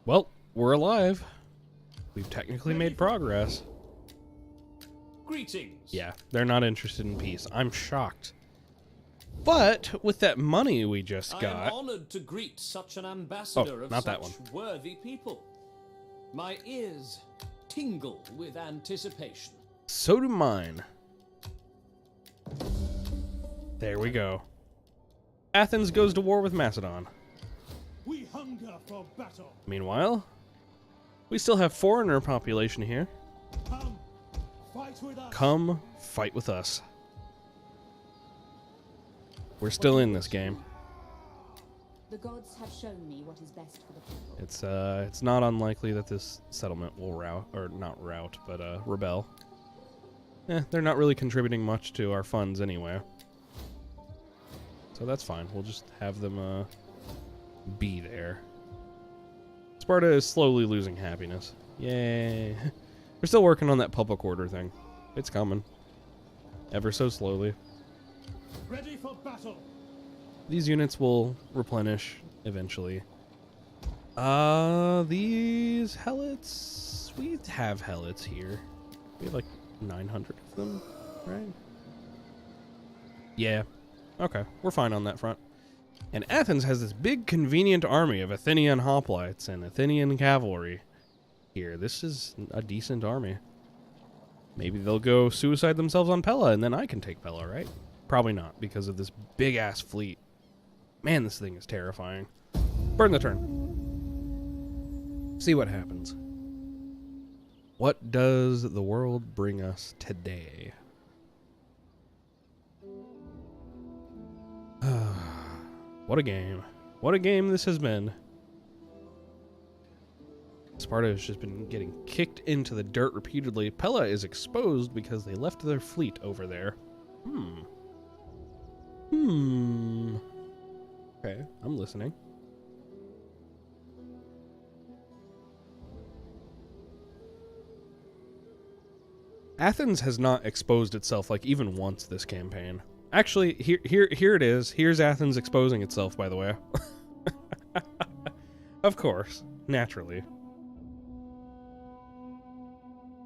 Well, we're alive. We've technically made progress. Greetings. Yeah, they're not interested in peace. I'm shocked. But with that money we just I got... am honored to greet such an ambassador of not such that one. worthy people. My ears tingle with anticipation. So do mine. There we go. Athens goes to war with Macedon. We hunger for battle. Meanwhile, we still have foreigner population here. Come, fight with us. Come fight with us. We're still in this game. The gods have shown me what is best for the people. It's not unlikely that this settlement will rebel. They're not really contributing much to our funds anyway. So that's fine. We'll just have them be there. Sparta is slowly losing happiness. Yay. We're still working on that public order thing. It's coming. Ever so slowly. Ready for battle. These units will replenish eventually. These helots... We have helots here. We have like 900 of them, right? Yeah. Okay, we're fine on that front. And Athens has this big convenient army of Athenian hoplites and Athenian cavalry here. This is a decent army. Maybe they'll go suicide themselves on Pella and then I can take Pella, right? Probably not because of this big-ass fleet. Man, this thing is terrifying. Burn the turn. See what happens. What does the world bring us today? What a game. What a game this has been. Sparta has just been getting kicked into the dirt repeatedly. Pella is exposed because they left their fleet over there. Okay, I'm listening. Athens has not exposed itself like even once this campaign. Actually, here it is. Here's Athens exposing itself, by the way. Of course, naturally.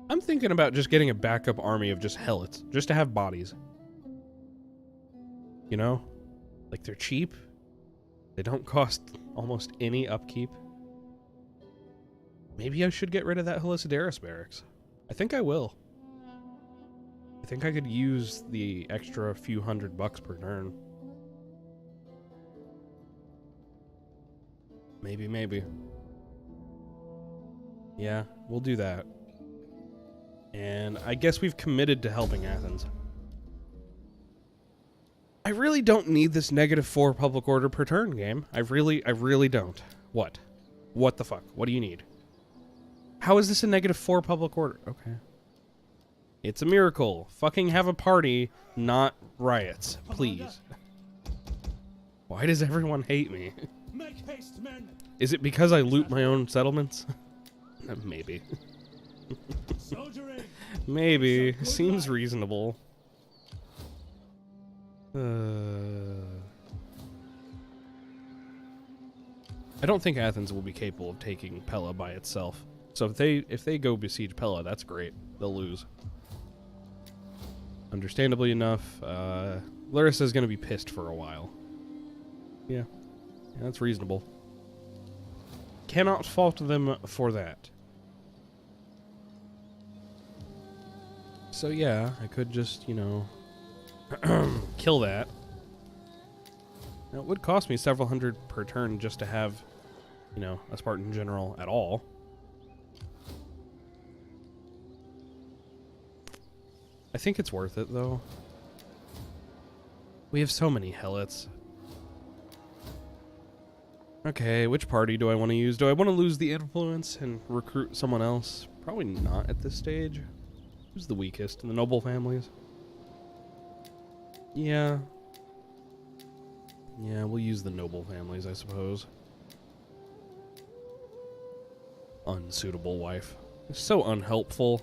I'm thinking about just getting a backup army of just helots, just to have bodies. You know? Like, they're cheap. They don't cost almost any upkeep. Maybe I should get rid of that Helicidaris barracks. I think I will. I think I could use the extra few $100 per turn. Maybe. Yeah, we'll do that. And I guess we've committed to helping Athens. I really don't need this -4 public order per turn game. I really don't. What? What the fuck? What do you need? How is this a -4 public order? Okay. It's a miracle. Fucking have a party, not riots, please. Why does everyone hate me? Make haste, men. Is it because I loot my own settlements? Maybe. Soldiering. Maybe. Seems reasonable. I don't think Athens will be capable of taking Pella by itself. So if they go besiege Pella, that's great. They'll lose. Understandably enough, Larissa is going to be pissed for a while. Yeah, that's reasonable. Cannot fault them for that. So yeah, I could just, you know, kill that. Now, it would cost me several hundred per turn just to have, you know, a Spartan general at all. I think it's worth it, though. We have so many helots. Okay, which party do I want to use? Do I want to lose the influence and recruit someone else? Probably not at this stage. Who's the weakest in the noble families? Yeah. Yeah, we'll use the noble families, I suppose. Unsuitable wife. So unhelpful.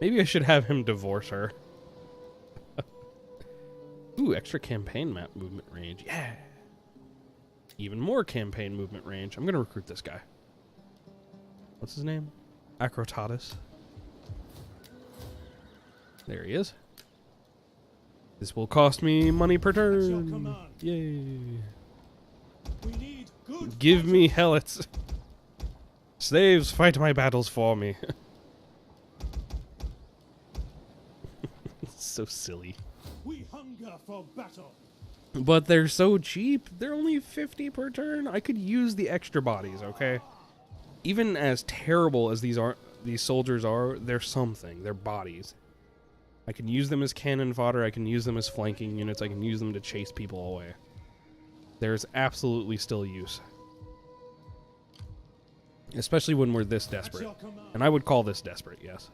Maybe I should have him divorce her. Ooh, extra campaign map movement range. Yeah. even more campaign movement range. I'm going to recruit this guy. What's his name? Acrotatus. There he is. This will cost me money per turn. Yay. We need good Give me helots. Slaves, fight my battles for me. It's so silly. We hunger for battle. But they're so cheap. They're only 50 per turn. I could use the extra bodies, okay? Even as terrible as these soldiers are, they're something. They're bodies. I can use them as cannon fodder. I can use them as flanking units. I can use them to chase people away. There's absolutely still use. Especially when we're this desperate. And I would call this desperate, yes.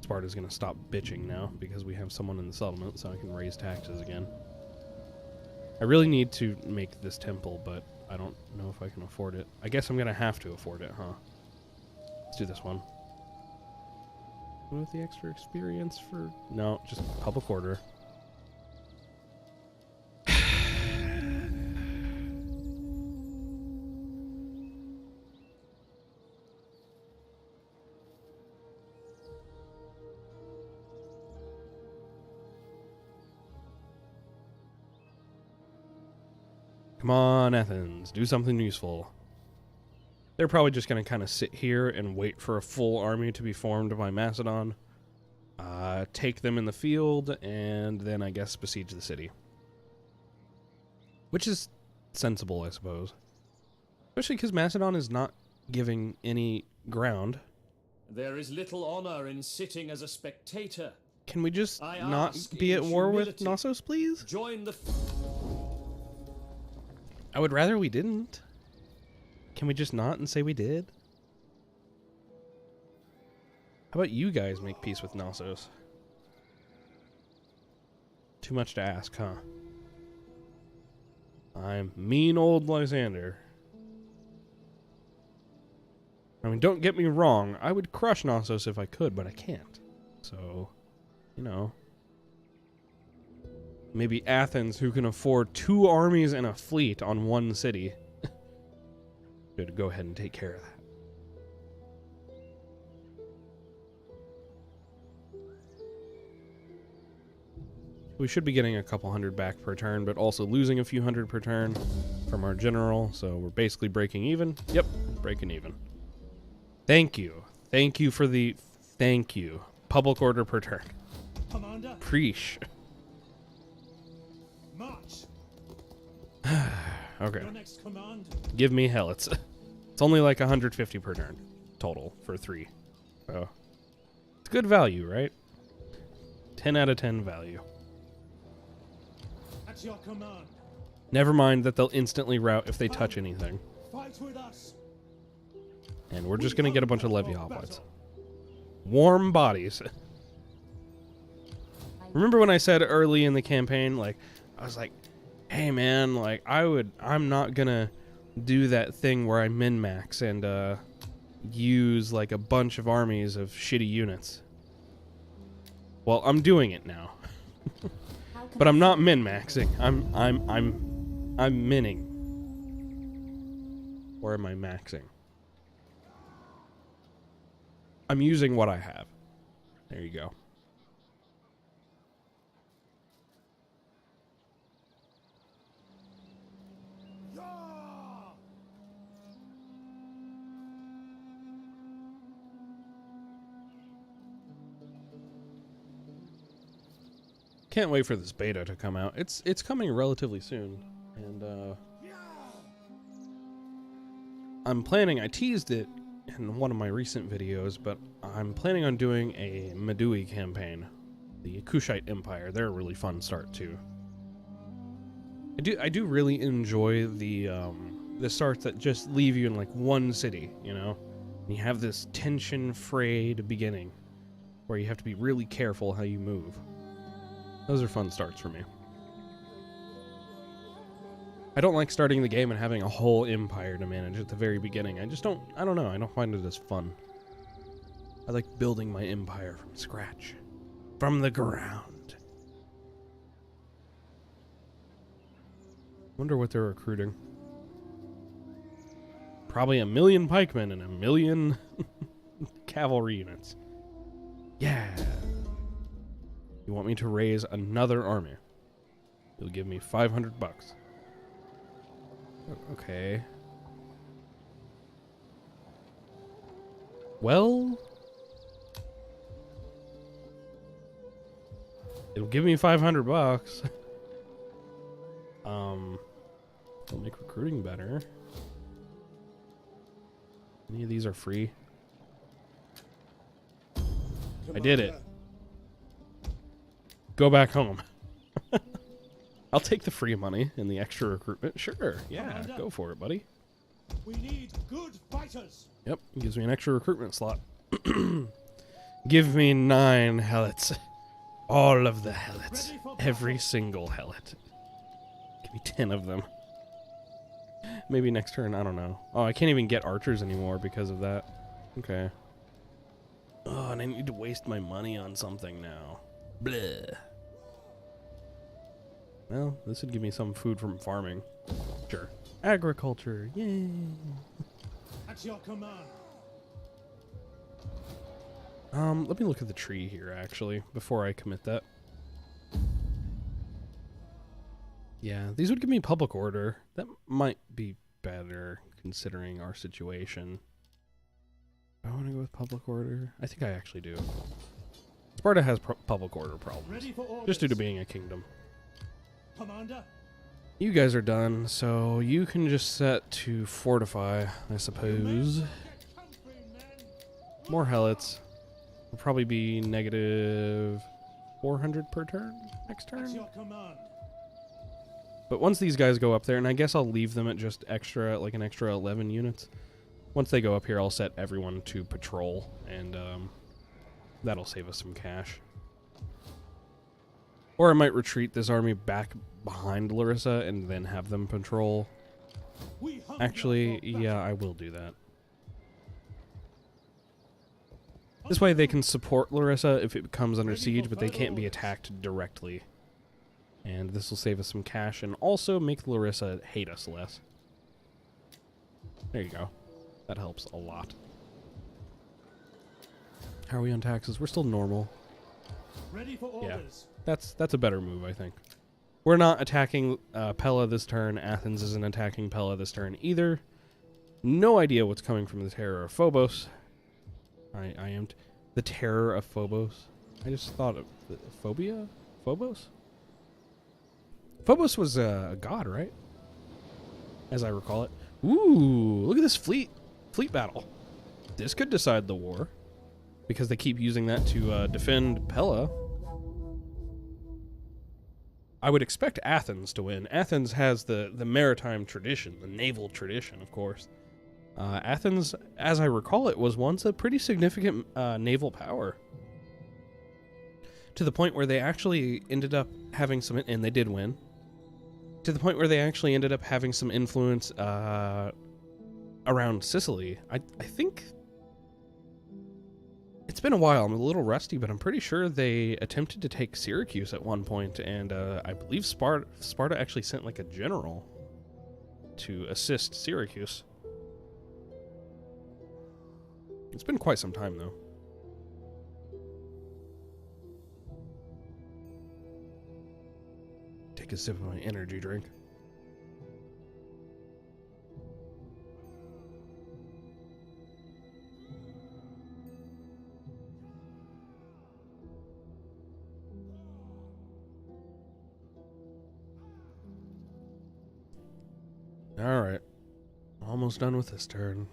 Sparta's going to stop bitching now because we have someone in the settlement, so I can raise taxes again. I really need to make this temple, but I don't know if I can afford it. I guess I'm going to have to afford it, huh? Let's do this one. With the extra experience for... No, just public order. Come on, Athens. Do something useful. They're probably just going to kind of sit here and wait for a full army to be formed by Macedon. Take them in the field, and then I guess besiege the city. Which is sensible, I suppose. Especially because Macedon is not giving any ground. There is little honor in sitting as a spectator. Can we just I not ask be in at war with humility. Knossos, please? Join the... I would rather we didn't. Can we just not and say we did? How about you guys make peace with Knossos? Too much to ask, huh? I'm mean old Lysander. I mean, don't get me wrong. I would crush Knossos if I could, but I can't. So, you know. Maybe Athens, who can afford 2 armies and a fleet on one city, should go ahead and take care of that. We should be getting a couple hundred back per turn, but also losing a few hundred per turn from our general, so we're basically breaking even. Yep, breaking even. Thank you. Thank you for the... Thank you. Public order per turn. Commander, Preach. march. Okay. Your next command. Give me helots. It's only like 150 per turn total for 3. So it's good value, right? 10 out of 10 value. At your command. Never mind that they'll instantly rout if they touch anything. Fight with us. And we're just going to get a bunch of levy hoplites. Warm bodies. Remember when I said early in the campaign, like, I was like, hey man, like, I'm not gonna do that thing where I min-max and use like a bunch of armies of shitty units. Well, I'm doing it now. But I'm not min-maxing. I'm minning. Or am I maxing? I'm using what I have. There you go. Can't wait for this beta to come out. It's coming relatively soon, and I'm planning. I teased it in one of my recent videos, but I'm planning on doing a Medui campaign, the Kushite Empire. They're a really fun start too. I do really enjoy the starts that just leave you in like one city, you know, and you have this tension-frayed beginning where you have to be really careful how you move. Those are fun starts for me. I don't like starting the game and having a whole empire to manage at the very beginning. I don't know, I don't find it as fun. I like building my empire from scratch. From the ground. Wonder what they're recruiting. Probably 1,000,000 pikemen and 1,000,000 cavalry units. Yeah. You want me to raise another army? You'll give me $500. Okay. Well, it'll give me $500. It'll make recruiting better. Any of these are free? I did it. Go back home. I'll take the free money and the extra recruitment. Sure. Yeah, Commander. go for it, buddy. We need good fighters. Yep, it gives me an extra recruitment slot. Give me 9 helots. All of the helots. Ready for Every battle. single helot. Give me 10 of them. Maybe next turn, I don't know. Oh, I can't even get archers anymore because of that. Okay. Oh, and I need to waste my money on something now. Bleh. Well, this would give me some food from farming. Sure. Agriculture. Yay. At your command. Let me look at the tree here, actually, before I commit that. Yeah, these would give me public order. That might be better, considering our situation. Do I want to go with public order? I think I actually do. Sparta has public order problems, Ready for orders. just due to being a kingdom. Commander. You guys are done, so you can just set to fortify, I suppose. Get comfy, men. More helots. Will probably be negative 400 per turn next At turn. your command. But once these guys go up there, and I guess I'll leave them at just extra, like an extra 11 units. Once they go up here, I'll set everyone to patrol, and that'll save us some cash. Or I might retreat this army back behind Larissa and then have them patrol. We hunger Actually, for battle. yeah, I will do that. This way they can support Larissa if it comes under Ready for siege, but they further can't be orders. attacked directly. And this will save us some cash and also make Larissa hate us less. There you go. That helps a lot. How are we on taxes? We're still normal. Ready for Yeah. orders. That's a better move, I think. We're not attacking Pella this turn. Athens isn't attacking Pella this turn either. No idea what's coming from the terror of Phobos. I am the terror of Phobos. I just thought of phobia? Phobos? Phobos was a god, right? As I recall it. Ooh, look at this fleet battle. This could decide the war because they keep using that to defend Pella. I would expect Athens to win. Athens has the maritime tradition, the naval tradition, of course. Athens, as I recall it, was once a pretty significant naval power. To the point where they actually ended up having some, and they did win, to the point where they actually ended up having some influence around Sicily. I think it's been a while. I'm a little rusty, but I'm pretty sure they attempted to take Syracuse at one point, and I believe Sparta actually sent like a general to assist Syracuse. It's been quite some time, though. Take a sip of my energy drink. Alright. Almost done with this turn.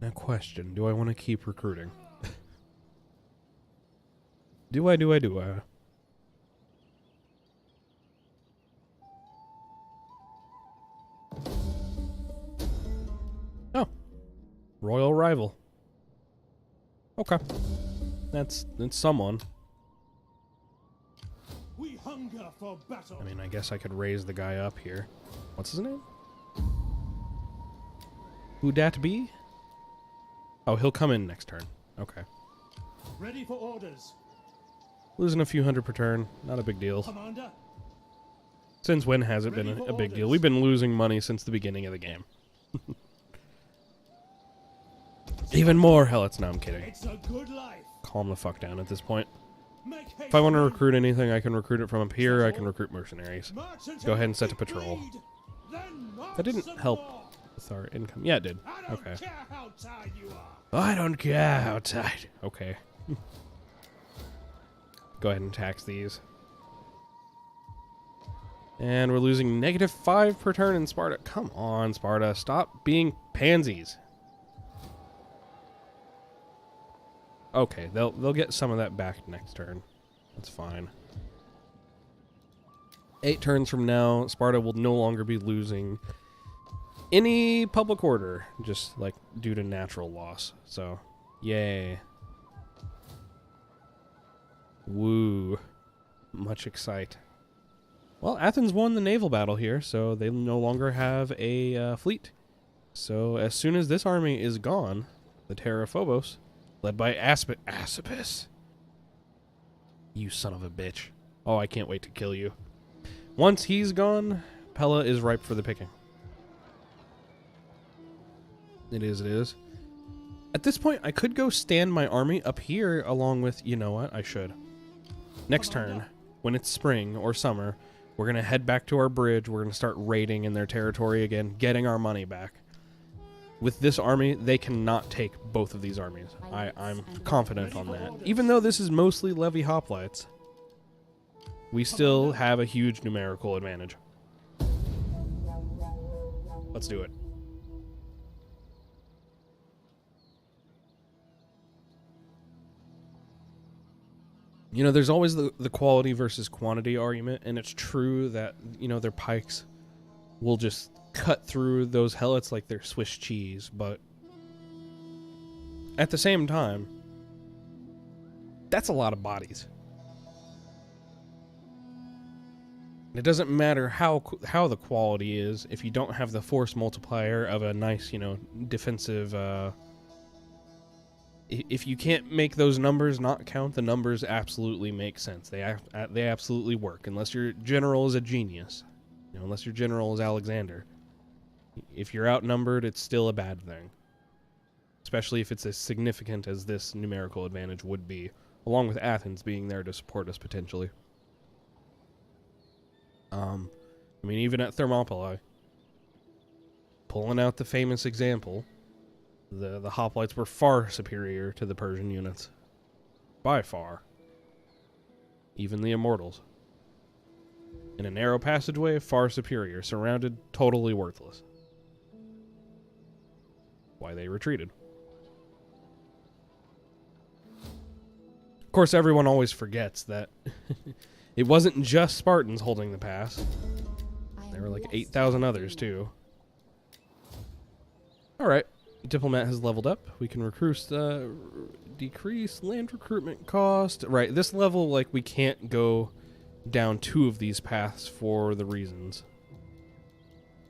Now question, do I want to keep recruiting? Do I? Oh. Royal rival. Okay. That's someone. We hunger for battle. I mean, I guess I could raise the guy up here. What's his name? Who dat be? Oh, he'll come in next turn. Okay. Ready for orders. Losing a few hundred per turn. Not a big deal. Commander. Since when has it been a big deal? We've been losing money since the beginning of the game. Even more helots. No, I'm kidding. It's a good life. Calm the fuck down at this point. Make haste, If I want to men. recruit anything, I can recruit it from up here. I can recruit mercenaries. March until Go ahead and the set to big patrol. bleed, then march That didn't some help more. with our income. Yeah, it did. I don't Okay. care how tired you are. I don't care how tight. Okay. Go ahead and tax these. And we're losing -5 per turn in Sparta. Come on, Sparta. Stop being pansies. Okay, they'll get some of that back next turn. That's fine. 8 turns from now, Sparta will no longer be losing any public order, just like due to natural loss. So, yay. Woo. Much excite. Well, Athens won the naval battle here, so they no longer have a fleet. So as soon as this army is gone, the Terra Phobos, led by Asipus. You son of a bitch. Oh, I can't wait to kill you. Once he's gone, Pella is ripe for the picking. It is, it is. At this point, I could go stand my army up here along with... You know what? I should. Next turn, when it's spring or summer, we're going to head back to our bridge. We're going to start raiding in their territory again, getting our money back. With this army, they cannot take both of these armies. I'm confident on that. Even though this is mostly levy hoplites, we still have a huge numerical advantage. Let's do it. You know, there's always the quality versus quantity argument, and it's true that, you know, their pikes will just cut through those helots like they're Swiss cheese, but at the same time, that's a lot of bodies. It doesn't matter how the quality is if you don't have the force multiplier of a nice, you know, defensive... If you can't make those numbers not count, the numbers absolutely make sense. They absolutely work, unless your general is a genius. You know, unless your general is Alexander. If you're outnumbered, it's still a bad thing. Especially if it's as significant as this numerical advantage would be, along with Athens being there to support us potentially. I mean, even at Thermopylae, pulling out the famous example, the hoplites were far superior to the Persian units. By far. Even the immortals. In a narrow passageway, far superior. Surrounded, totally worthless. Why they retreated. Of course, everyone always forgets that it wasn't just Spartans holding the pass. There were like 8,000 others, too. Alright. Diplomat has leveled up. We can recruit, decrease land recruitment cost. Right, this level, like, we can't go down 2 of these paths for the reasons.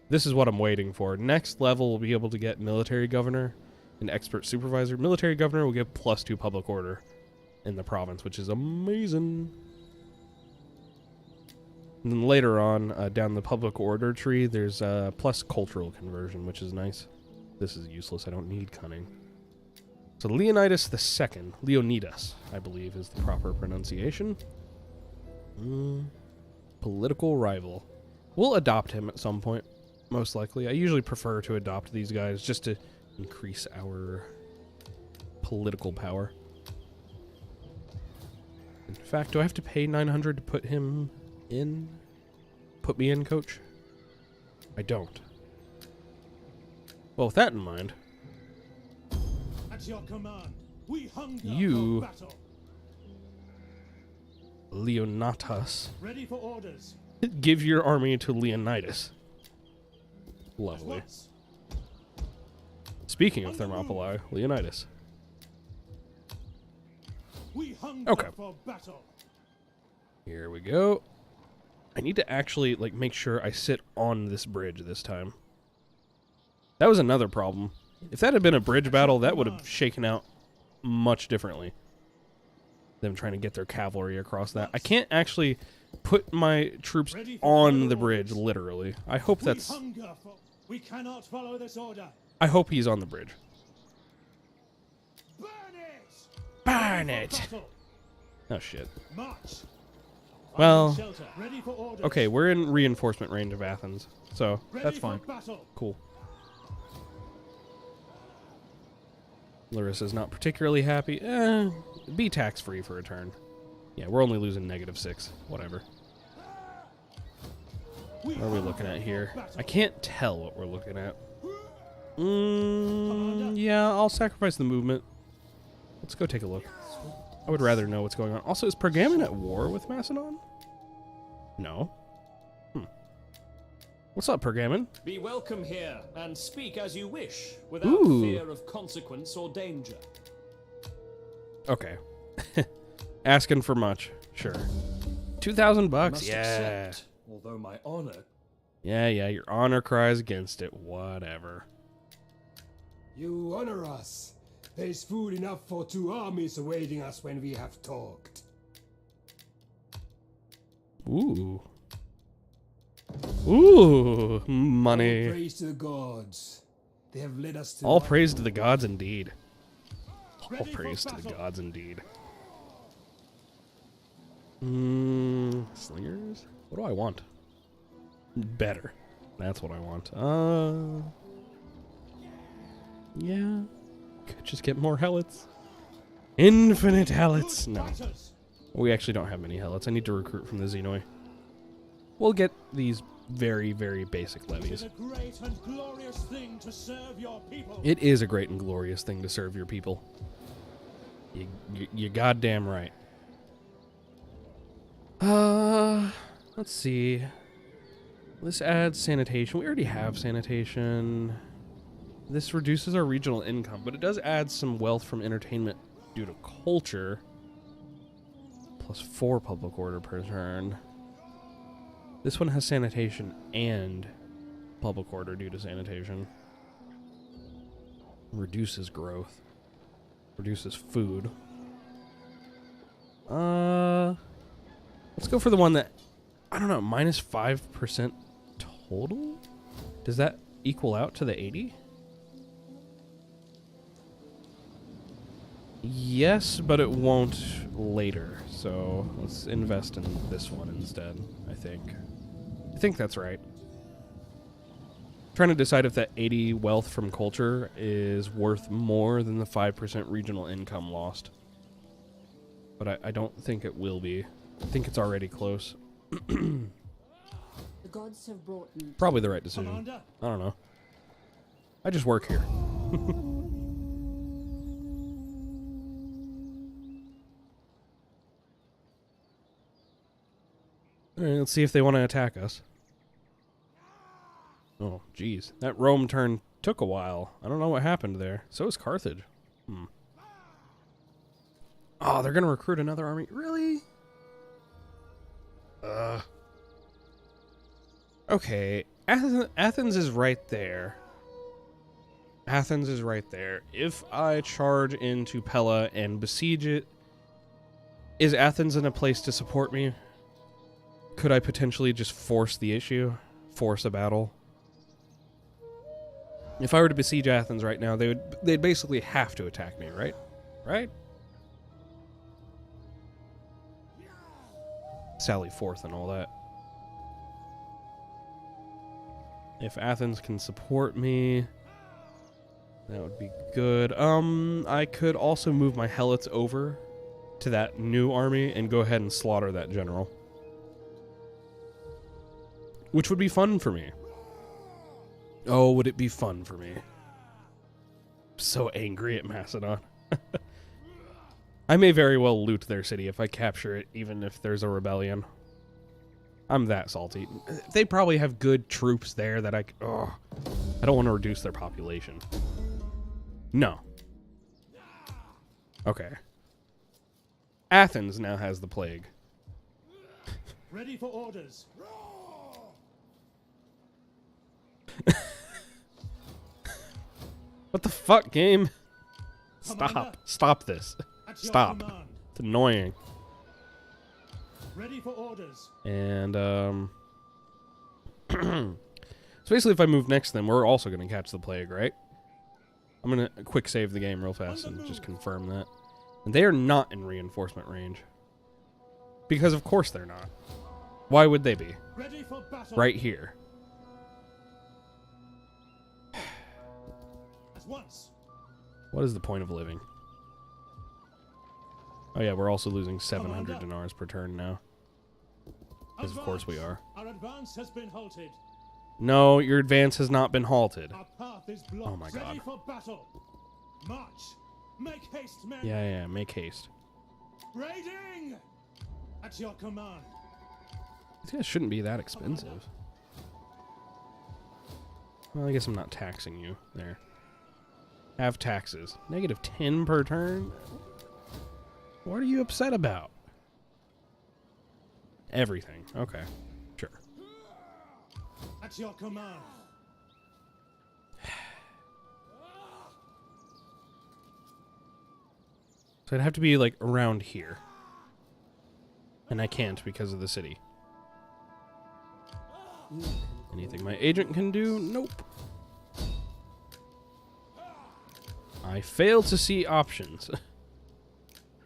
This is what I'm waiting for. Next level, we'll be able to get military governor and expert supervisor. Military governor will get +2 public order in the province, which is amazing. And then later on, down the public order tree, there's plus cultural conversion, which is nice. This is useless. I don't need cunning. So Leonidas II, Leonidas, I believe is the proper pronunciation. Political rival. We'll adopt him at some point, most likely. I usually prefer to adopt these guys just to increase our political power. In fact, do I have to pay 900 to put him in? Put me in, coach? I don't. Well, with that in mind, At your command, we hunger You- for battle. Leonatus, Ready for orders. give your army to Leonidas. At Lovely. once. Speaking of Thermopylae, Leonidas. We hunger Okay. for battle. Here we go. I need to actually, like, make sure I sit on this bridge this time. That was another problem. If that had been a bridge battle, that would have shaken out much differently. Them trying to get their cavalry across that. I can't actually put my troops Ready for on further the bridge, orders. literally. I hope that's... We hunger for. We cannot follow this order. I hope he's on the bridge. Burn it! Burn Ready it! for battle. Oh, shit. March. Well, Finding shelter. Ready for orders. okay, we're in reinforcement range of Athens, so Ready that's for fine. battle. Cool. Larissa's not particularly happy. Be tax-free for a turn. Yeah, we're only losing -6. Whatever. What are we looking at here? I can't tell what we're looking at. Yeah, I'll sacrifice the movement. Let's go take a look. I would rather know what's going on. Also, is Pergamon at war with Macedon? No. What's up, Pergamon? Be welcome here, and speak as you wish, without Ooh. fear of consequence or danger. Okay. Asking for much. Sure. $2,000 bucks. Must Yeah. accept, although my honor... Yeah, your honor cries against it. Whatever. You honor us. There's food enough for 2 armies awaiting us when we have talked. Ooh. Ooh, money. All praise to the gods. They have led us to All life. praise to the gods indeed. All Ready for praise to the battle. gods indeed. Slingers? What do I want? Better. That's what I want. Yeah. Could just get more helots. Infinite helots. No. Fighters. We actually don't have many helots. I need to recruit from the Xenoi. We'll get these very, very basic It levies. is a great and glorious thing to serve your people. It is a great and glorious thing to serve your people. You goddamn right. Let's see. This adds sanitation. We already have sanitation. This reduces our regional income, but it does add some wealth from entertainment due to culture. +4 public order per turn. This one has sanitation and public order due to sanitation. Reduces growth. Reduces food. Let's go for the one that, I don't know, -5% total? Does that equal out to the 80? Yes, but it won't later. So let's invest in this one instead, I think. I think that's right. Trying to decide if that 80 wealth from culture is worth more than the 5% regional income lost. But I don't think it will be. I think it's already close. The gods have brought me. Probably the right decision. Commander. I don't know. I just work here. Alright, let's see if they want to attack us. Oh, jeez. That Rome turn took a while. I don't know what happened there. So is Carthage. Oh, they're going to recruit another army? Really? Okay. Athens is right there. Athens is right there. If I charge into Pella and besiege it, is Athens in a place to support me? Could I potentially just force the issue? Force a battle? If I were to besiege Athens right now, they'd basically have to attack me, right? Right? Sally forth and all that. If Athens can support me, that would be good. I could also move my helots over to that new army and go ahead and slaughter that general. Which would be fun for me. Oh, would it be fun for me? I'm so angry at Macedon. I may very well loot their city if I capture it, even if there's a rebellion. I'm that salty. They probably have good troops there that I don't want to reduce their population. No. Okay. Athens now has the plague. Ready for orders. What the fuck, game? Commander. Stop this. At your Stop. command. It's annoying. Ready for orders. And, so basically if I move next to them, we're also going to catch the plague, right? I'm going to quick save the game real fast and just confirm that. And they are not in reinforcement range. Because of course they're not. Why would they be? Ready for battle. Right here. At once. What is the point of living? Oh yeah, we're also losing 700 dinars per turn now. Because of course we are. Our advance has been halted. No, your advance has not been halted. Our path is blocked. Oh my god. Ready for battle. March. Make haste, men. Yeah, make haste. Raiding. At your command. These guys shouldn't be that expensive. Well, I guess I'm not taxing you there. Have taxes. -10 per turn? What are you upset about? Everything. Okay. Sure. At your command. So it'd have to be like around here. And I can't because of the city. Anything my agent can do? Nope. I fail to see options.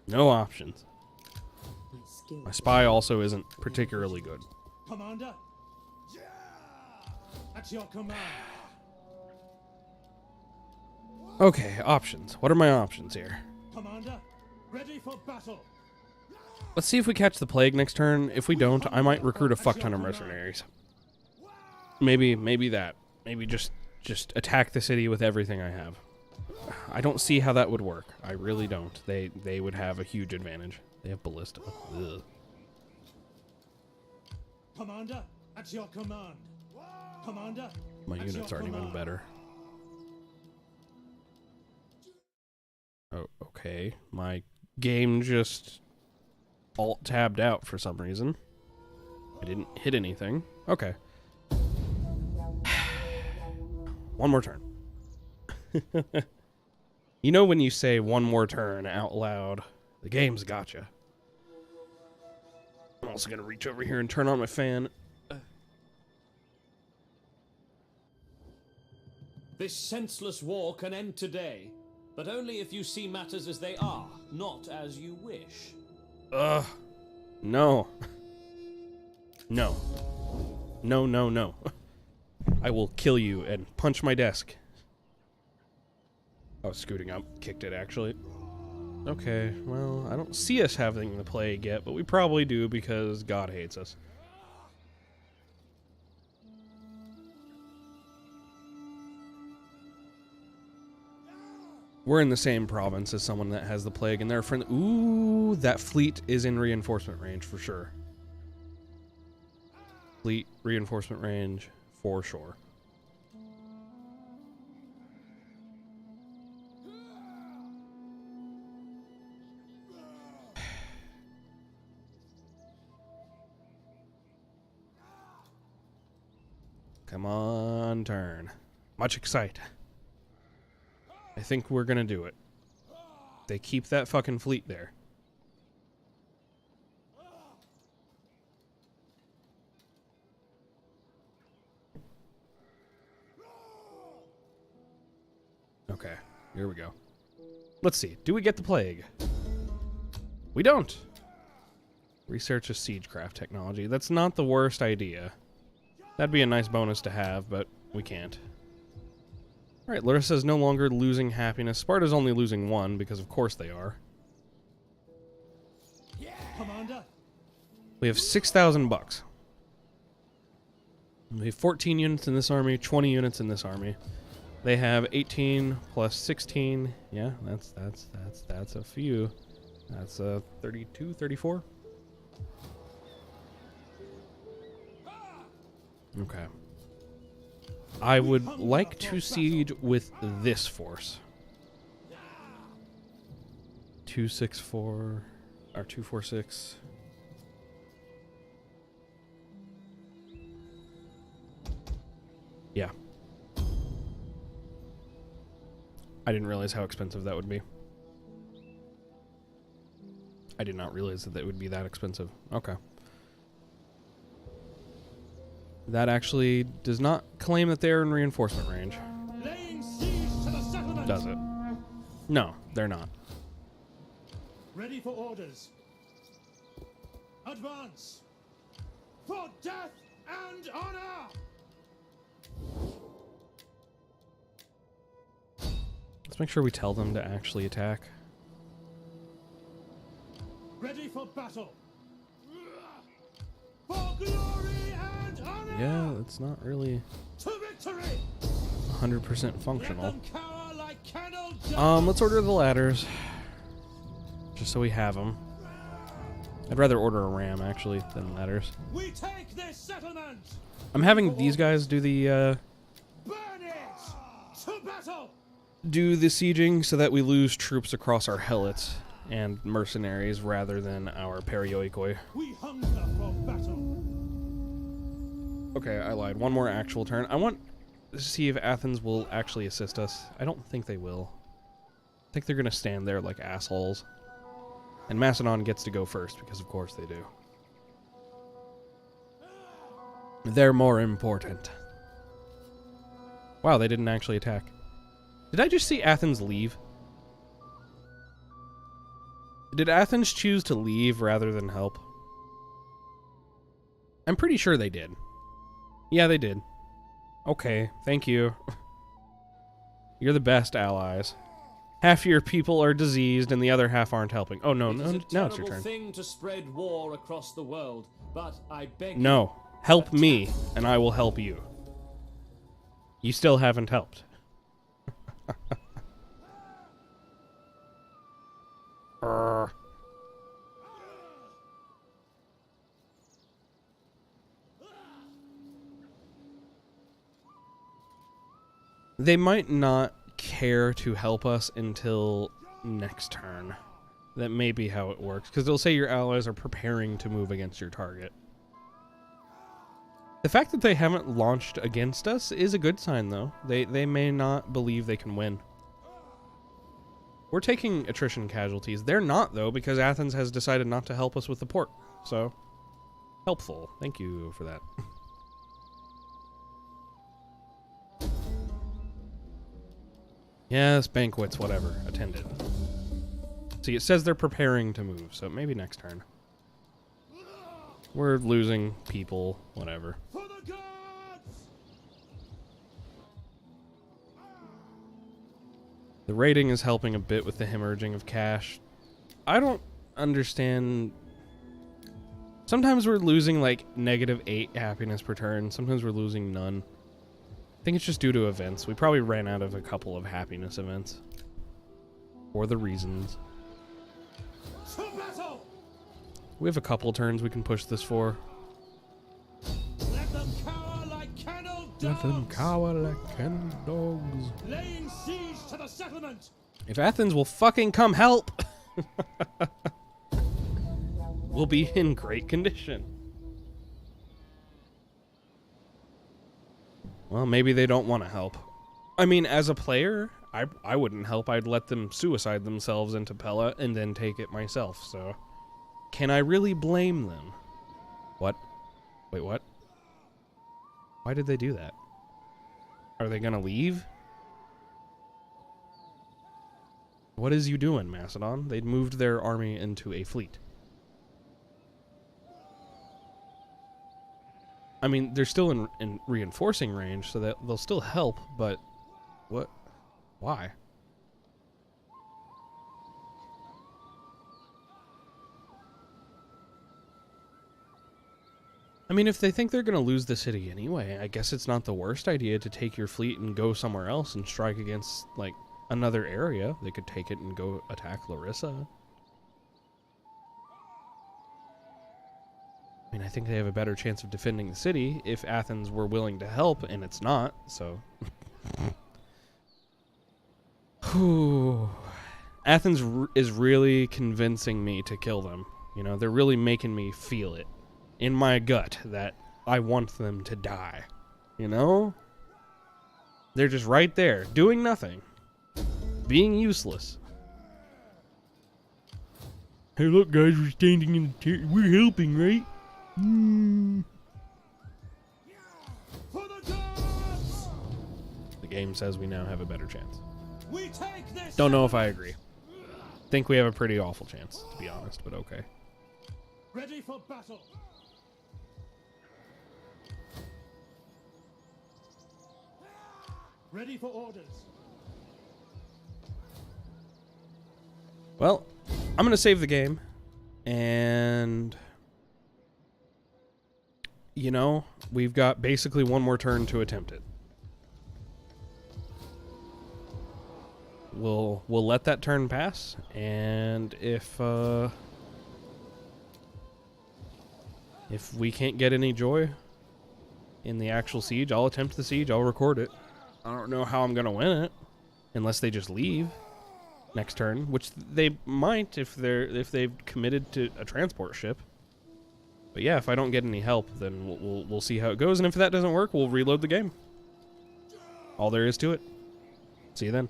No options. My spy also isn't particularly good. Commander. At your command. Okay, options. What are my options here? Commander. Ready for battle. Let's see if we catch the plague next turn. If we don't, I might recruit a fuck ton of mercenaries. Maybe that. Maybe just attack the city with everything I have. I don't see how that would work. I really don't. They would have a huge advantage. They have ballista. Ugh. Commander, at your command. Commander. My units aren't even better. Oh, okay. My game just alt-tabbed out for some reason. I didn't hit anything. Okay. One more turn. You know when you say one more turn out loud, the game's gotcha. I'm also going to reach over here and turn on my fan. This senseless war can end today, but only if you see matters as they are, not as you wish. Ugh. No. No. No, no, no. I will kill you and punch my desk. I was scooting up. Kicked it, actually. Okay, well, I don't see us having the plague yet, but we probably do because God hates us. We're in the same province as someone that has the plague, and they're friend. Ooh, that fleet is in reinforcement range for sure. Fleet reinforcement range for sure. Come on, turn. Much excite. I think we're gonna do it. They keep that fucking fleet there. Okay, here we go. Let's see. Do we get the plague? We don't. Research a siegecraft technology. That's not the worst idea. That'd be a nice bonus to have, but we can't. Alright, Larissa's no longer losing happiness. Sparta's only losing 1, because of course they are. Commander. We have 6,000 bucks. We have 14 units in this army, 20 units in this army. They have 18 plus 16. Yeah, that's a few. That's 32, 34. Okay. I would like to siege with this force. 264 or 246. Yeah. I didn't realize how expensive that would be. I did not realize that would be that expensive. Okay. That actually does not claim that they're in reinforcement range. Laying siege to the settlement. Does it? No, they're not. Ready for orders. Advance. For death and honor. Let's make sure we tell them to actually attack. Ready for battle. For glory and honor. Yeah, it's not really To victory. 100% Let functional. them cower like kennel dogs. Let's order the ladders. Just so we have them. I'd rather order a ram, actually, than ladders. We take this settlement. I'm having these guys do the, Burn it. To battle. do the sieging so that we lose troops across our helots and mercenaries rather than our perioikoi. We hunger for battle. Okay, I lied. One more actual turn. I want to see if Athens will actually assist us. I don't think they will. I think they're going to stand there like assholes. And Macedon gets to go first, because of course they do. They're more important. Wow, they didn't actually attack. Did I just see Athens leave? Did Athens choose to leave rather than help? I'm pretty sure they did. Yeah, they did. Okay, thank you. You're the best allies. Half your people are diseased and the other half aren't helping. Oh, no, no, now it's your turn. Thing to spread war across the world, but I beg No, help me, and I will help you. You still haven't helped. Urgh. They might not care to help us until next turn. That may be how it works, because they'll say your allies are preparing to move against your target. The fact that they haven't launched against us is a good sign, though. They may not believe they can win. We're taking attrition casualties. They're not, though, because Athens has decided not to help us with the port. So, helpful. Thank you for that. Yes, banquets, whatever. Attended. See, it says they're preparing to move, so maybe next turn. We're losing people, whatever. For the gods. The raiding is helping a bit with the hemorrhaging of cash. I don't understand. Sometimes we're losing like -8 happiness per turn. Sometimes we're losing none. I think it's just due to events. We probably ran out of a couple of happiness events. For the reasons. To battle. We have a couple turns we can push this for. Let them cower like kennel dogs. Let them cower like kennel dogs. Laying siege to the settlement. If Athens will fucking come help, we'll be in great condition. Well, maybe they don't want to help. I mean, as a player, I wouldn't help. I'd let them suicide themselves into Pella and then take it myself, so... Can I really blame them? What? Wait, what? Why did they do that? Are they gonna leave? What is you doing, Macedon? They'd moved their army into a fleet. I mean, they're still in reinforcing range, so that they'll still help, but... What? Why? I mean, if they think they're going to lose the city anyway, I guess it's not the worst idea to take your fleet and go somewhere else and strike against, like, another area. They could take it and go attack Larissa. I mean, I think they have a better chance of defending the city if Athens were willing to help, and it's not, so... Whew. Athens is really convincing me to kill them. You know, they're really making me feel it in my gut that I want them to die. You know? They're just right there, doing nothing. Being useless. Hey, look, guys, we're standing in the we're helping, right? game says we now have a better chance. We take this. Don't know if I agree. Think we have a pretty awful chance, to be honest, but okay. Ready for battle. Ready for orders. Well, I'm going to save the game, and, you know, we've got basically one more turn to attempt it. We'll let that turn pass, and if we can't get any joy in the actual siege, I'll attempt the siege, I'll record it. I don't know how I'm going to win it, unless they just leave next turn, which they might if they've committed to a transport ship. But yeah, if I don't get any help, then we'll see how it goes, and if that doesn't work, we'll reload the game. All there is to it. See you then.